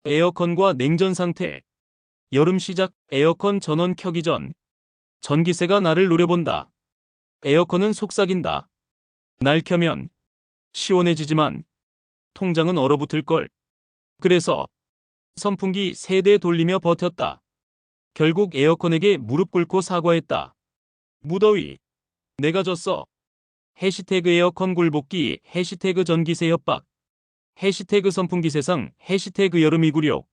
에어컨과 냉전 상태. 여름 시작. 에어컨 전원 켜기 전. 전기세가 나를 노려본다. 에어컨은 속삭인다. 날 켜면 시원해지지만 통장은 얼어붙을걸. 그래서 선풍기 3대 돌리며 버텼다. 결국 에어컨에게 무릎 꿇고 사과했다. 무더위. 내가 졌어. 해시태그 에어컨 굴복기, 해시태그 전기세 협박, 해시태그 선풍기 세상, 해시태그 여름 이구력.